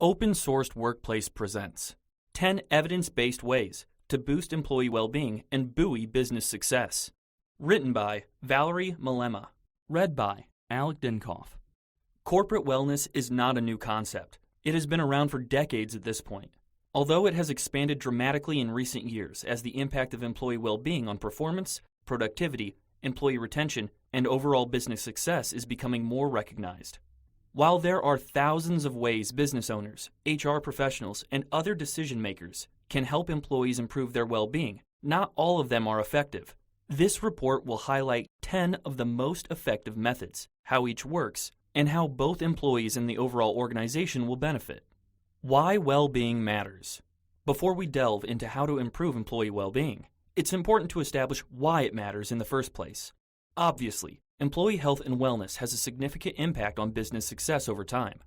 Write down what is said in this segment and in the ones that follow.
Open Sourced Workplace presents 10 Evidence-Based Ways to Boost Employee Well-Being and Buoy Business Success. Written by Valerie Malema. Read by Alec Dinkoff. Corporate wellness is not a new concept. It has been around for decades at this point. Although it has expanded dramatically in recent years as the impact of employee well-being on performance, productivity, employee retention, and overall business success is becoming more recognized. While there are thousands of ways business owners, HR professionals, and other decision makers can help employees improve their well-being, not all of them are effective. This report will highlight 10 of the most effective methods, how each works, and how both employees and the overall organization will benefit. Why well-being matters. Before we delve into how to improve employee well-being, it's important to establish why it matters in the first place. Obviously, employee health and wellness has a significant impact on business success over time.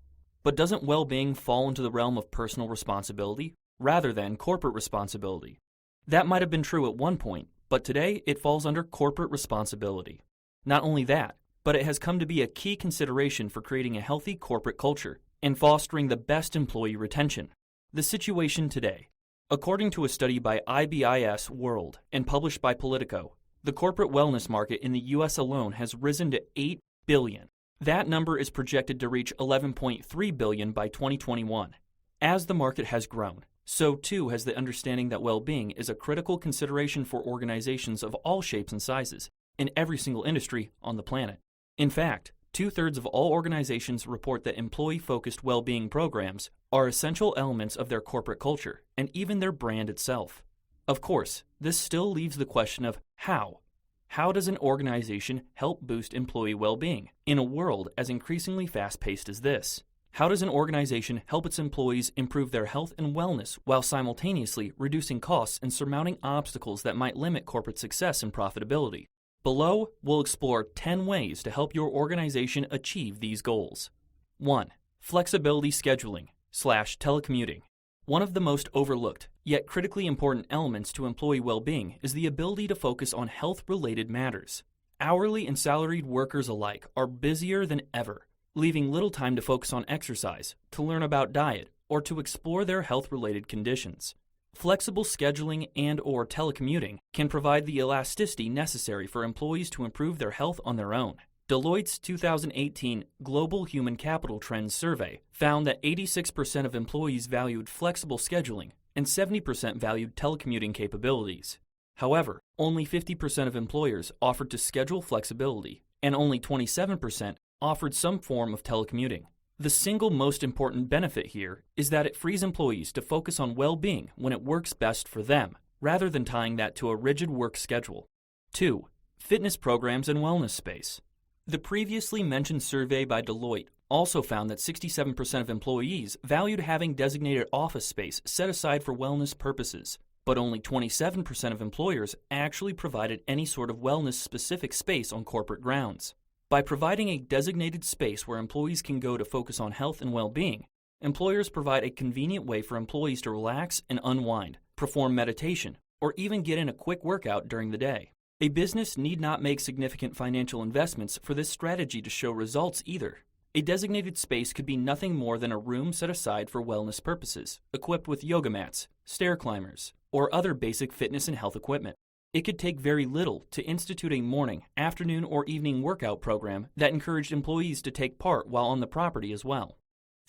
But doesn't well-being fall into the realm of personal responsibility rather than corporate responsibility? That might have been true at one point, but today it falls under corporate responsibility. Not only that, but it has come to be a key consideration for creating a healthy corporate culture and fostering the best employee retention. The situation today. According to a study by IBIS World and published by Politico, the corporate wellness market in the U.S. alone has risen to $8 billion. That number is projected to reach $11.3 billion by 2021. As the market has grown, so too has the understanding that well-being is a critical consideration for organizations of all shapes and sizes in every single industry on the planet. In fact, 2/3 of all organizations report that employee-focused well-being programs are essential elements of their corporate culture and even their brand itself. Of course, this still leaves the question of how. How does an organization help boost employee well-being in a world as increasingly fast-paced as this? How does an organization help its employees improve their health and wellness while simultaneously reducing costs and surmounting obstacles that might limit corporate success and profitability? Below, we'll explore 10 ways to help your organization achieve these goals. 1. Flexibility scheduling/telecommuting. One of the most overlooked, yet critically important elements to employee well-being is the ability to focus on health-related matters. Hourly and salaried workers alike are busier than ever, leaving little time to focus on exercise, to learn about diet, or to explore their health-related conditions. Flexible scheduling and/or telecommuting can provide the elasticity necessary for employees to improve their health on their own. Deloitte's 2018 Global Human Capital Trends survey found that 86% of employees valued flexible scheduling and 70% valued telecommuting capabilities. However, only 50% of employers offered to schedule flexibility, and only 27% offered some form of telecommuting. The single most important benefit here is that it frees employees to focus on well-being when it works best for them, rather than tying that to a rigid work schedule. 2. Fitness programs and wellness space. The previously mentioned survey by Deloitte also found that 67% of employees valued having designated office space set aside for wellness purposes, but only 27% of employers actually provided any sort of wellness-specific space on corporate grounds. By providing a designated space where employees can go to focus on health and well-being, employers provide a convenient way for employees to relax and unwind, perform meditation, or even get in a quick workout during the day. A business need not make significant financial investments for this strategy to show results either. A designated space could be nothing more than a room set aside for wellness purposes, equipped with yoga mats, stair climbers, or other basic fitness and health equipment. It could take very little to institute a morning, afternoon, or evening workout program that encouraged employees to take part while on the property as well.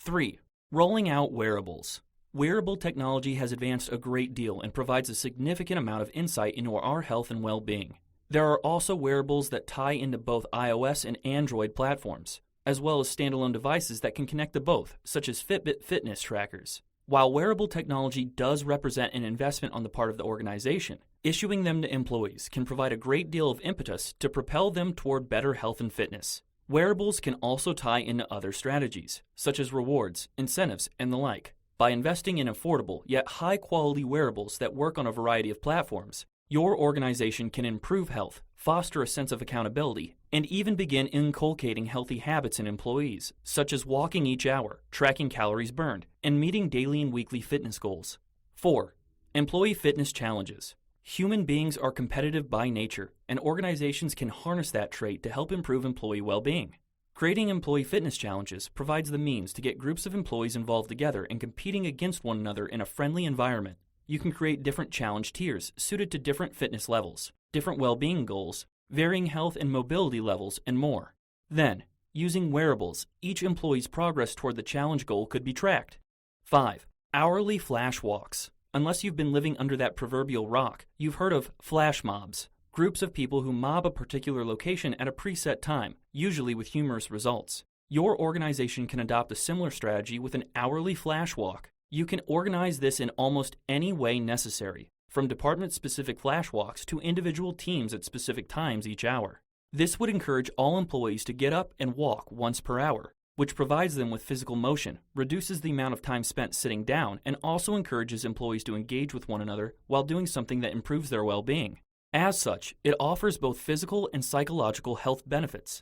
3. Rolling out wearables. Wearable technology has advanced a great deal and provides a significant amount of insight into our health and well-being. There are also wearables that tie into both iOS and Android platforms, as well as standalone devices that can connect to both, such as Fitbit fitness trackers. While wearable technology does represent an investment on the part of the organization, issuing them to employees can provide a great deal of impetus to propel them toward better health and fitness. Wearables can also tie into other strategies, such as rewards, incentives, and the like. By investing in affordable yet high-quality wearables that work on a variety of platforms, your organization can improve health, foster a sense of accountability, and even begin inculcating healthy habits in employees, such as walking each hour, tracking calories burned, and meeting daily and weekly fitness goals. 4. Employee fitness challenges. Human beings are competitive by nature, and organizations can harness that trait to help improve employee well-being. Creating employee fitness challenges provides the means to get groups of employees involved together and competing against one another in a friendly environment. You can create different challenge tiers suited to different fitness levels, different well-being goals, varying health and mobility levels, and more. Then, using wearables, each employee's progress toward the challenge goal could be tracked. 5. Hourly flash walks. Unless you've been living under that proverbial rock, you've heard of flash mobs, groups of people who mob a particular location at a preset time, usually with humorous results. Your organization can adopt a similar strategy with an hourly flash walk. You can organize this in almost any way necessary, from department-specific flash walks to individual teams at specific times each hour. This would encourage all employees to get up and walk once per hour, which provides them with physical motion, reduces the amount of time spent sitting down, and also encourages employees to engage with one another while doing something that improves their well-being. As such, it offers both physical and psychological health benefits.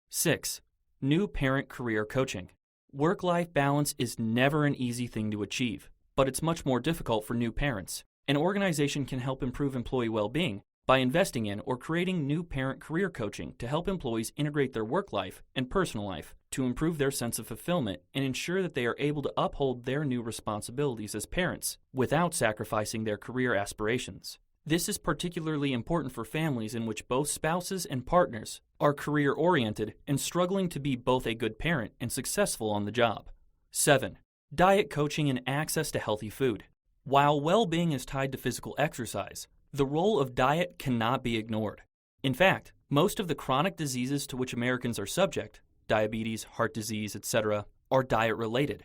6. New parent career coaching. Work-life balance is never an easy thing to achieve, but it's much more difficult for new parents. An organization can help improve employee well-being by investing in or creating new parent career coaching to help employees integrate their work life and personal life to improve their sense of fulfillment and ensure that they are able to uphold their new responsibilities as parents without sacrificing their career aspirations. This is particularly important for families in which both spouses and partners are career-oriented and struggling to be both a good parent and successful on the job. 7. Diet coaching and access to healthy food. While well-being is tied to physical exercise, the role of diet cannot be ignored. In fact, most of the chronic diseases to which Americans are subject, diabetes, heart disease, etc., are diet-related.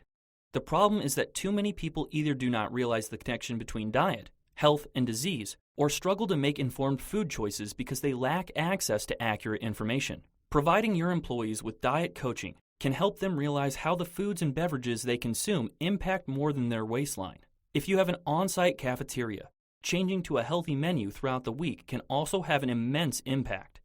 The problem is that too many people either do not realize the connection between diet, health, and disease, or struggle to make informed food choices because they lack access to accurate information. Providing your employees with diet coaching can help them realize how the foods and beverages they consume impact more than their waistline. If you have an on-site cafeteria, changing to a healthy menu throughout the week can also have an immense impact.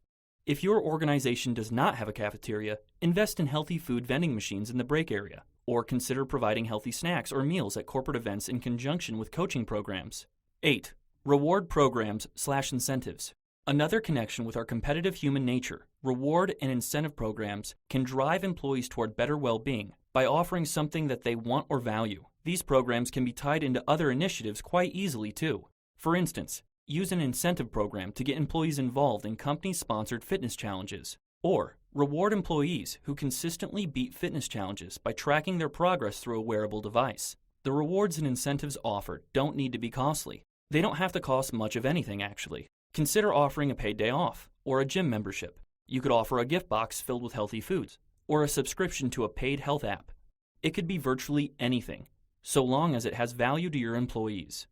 If your organization does not have a cafeteria, invest in healthy food vending machines in the break area, or consider providing healthy snacks or meals at corporate events in conjunction with coaching programs. 8. Reward programs/incentives. Another connection with our competitive human nature, reward and incentive programs can drive employees toward better well-being by offering something that they want or value. These programs can be tied into other initiatives quite easily too. For instance, use an incentive program to get employees involved in company-sponsored fitness challenges, or reward employees who consistently beat fitness challenges by tracking their progress through a wearable device. The rewards and incentives offered don't need to be costly. They don't have to cost much of anything, actually. Consider offering a paid day off, or a gym membership. You could offer a gift box filled with healthy foods, or a subscription to a paid health app. It could be virtually anything, so long as it has value to your employees.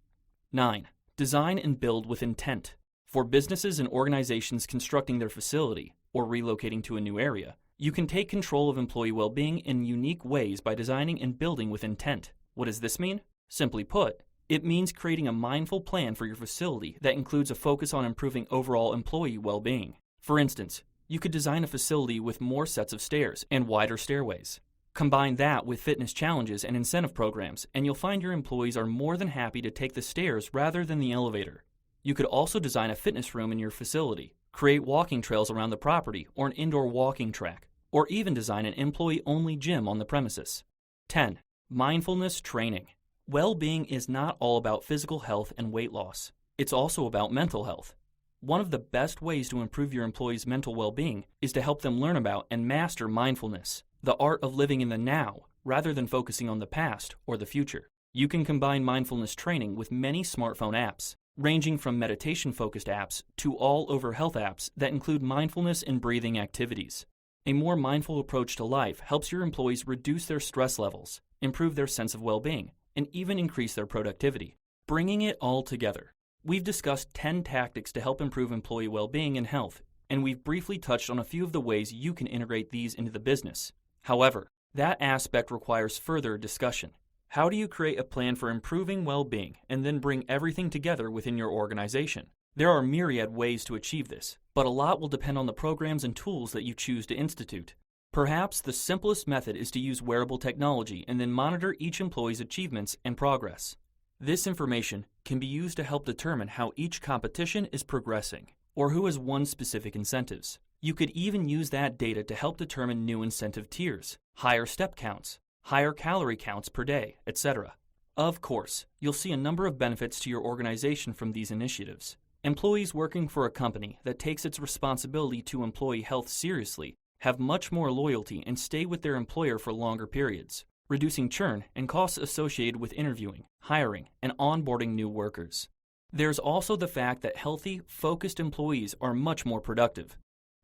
9. Design and build with intent. For businesses and organizations constructing their facility or relocating to a new area, you can take control of employee well-being in unique ways by designing and building with intent. What does this mean? Simply put, it means creating a mindful plan for your facility that includes a focus on improving overall employee well-being. For instance, you could design a facility with more sets of stairs and wider stairways. Combine that with fitness challenges and incentive programs, and you'll find your employees are more than happy to take the stairs rather than the elevator. You could also design a fitness room in your facility, create walking trails around the property or an indoor walking track, or even design an employee-only gym on the premises. 10. Mindfulness training. Well-being is not all about physical health and weight loss. It's also about mental health. One of the best ways to improve your employees' mental well-being is to help them learn about and master mindfulness, the art of living in the now rather than focusing on the past or the future. You can combine mindfulness training with many smartphone apps, ranging from meditation-focused apps to all-over health apps that include mindfulness and breathing activities. A more mindful approach to life helps your employees reduce their stress levels, improve their sense of well-being, and even increase their productivity. Bringing it all together, we've discussed 10 tactics to help improve employee well-being and health, and we've briefly touched on a few of the ways you can integrate these into the business. However, that aspect requires further discussion. How do you create a plan for improving well-being and then bring everything together within your organization? There are myriad ways to achieve this, but a lot will depend on the programs and tools that you choose to institute. Perhaps the simplest method is to use wearable technology and then monitor each employee's achievements and progress. This information can be used to help determine how each competition is progressing or who has won specific incentives. You could even use that data to help determine new incentive tiers, higher step counts, higher calorie counts per day, etc. Of course, you'll see a number of benefits to your organization from these initiatives. Employees working for a company that takes its responsibility to employee health seriously have much more loyalty and stay with their employer for longer periods, reducing churn and costs associated with interviewing, hiring, and onboarding new workers. There's also the fact that healthy, focused employees are much more productive.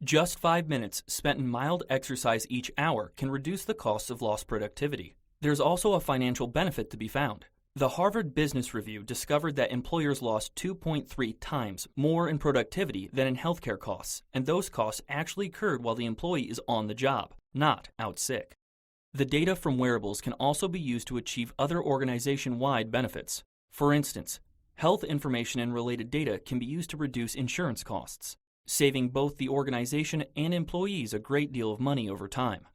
Just 5 minutes spent in mild exercise each hour can reduce the costs of lost productivity. There's also a financial benefit to be found. The Harvard Business Review discovered that employers lost 2.3 times more in productivity than in healthcare costs, and those costs actually occurred while the employee is on the job, not out sick. The data from wearables can also be used to achieve other organization-wide benefits. For instance, health information and related data can be used to reduce insurance costs, saving both the organization and employees a great deal of money over time.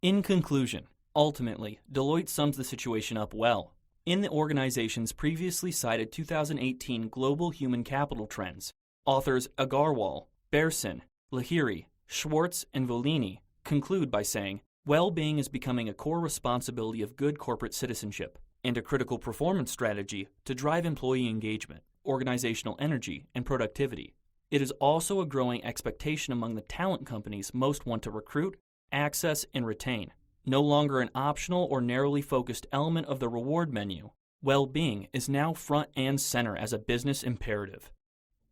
In conclusion, ultimately, Deloitte sums the situation up well. In the organization's previously cited 2018 Global Human Capital Trends, authors Agarwal, Bearson, Lahiri, Schwartz, and Volini conclude by saying, well-being is becoming a core responsibility of good corporate citizenship and a critical performance strategy to drive employee engagement, organizational energy, and productivity. It is also a growing expectation among the talent companies most want to recruit, access, and retain. No longer an optional or narrowly focused element of the reward menu, well-being is now front and center as a business imperative.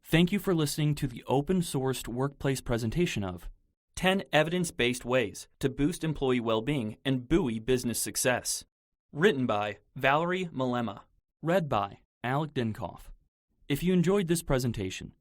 Thank you for listening to the open-sourced workplace presentation of 10 Evidence-Based Ways to Boost Employee Well-Being and Buoy Business Success. Written by Valerie Malema. Read by Alec Dinkoff. If you enjoyed this presentation,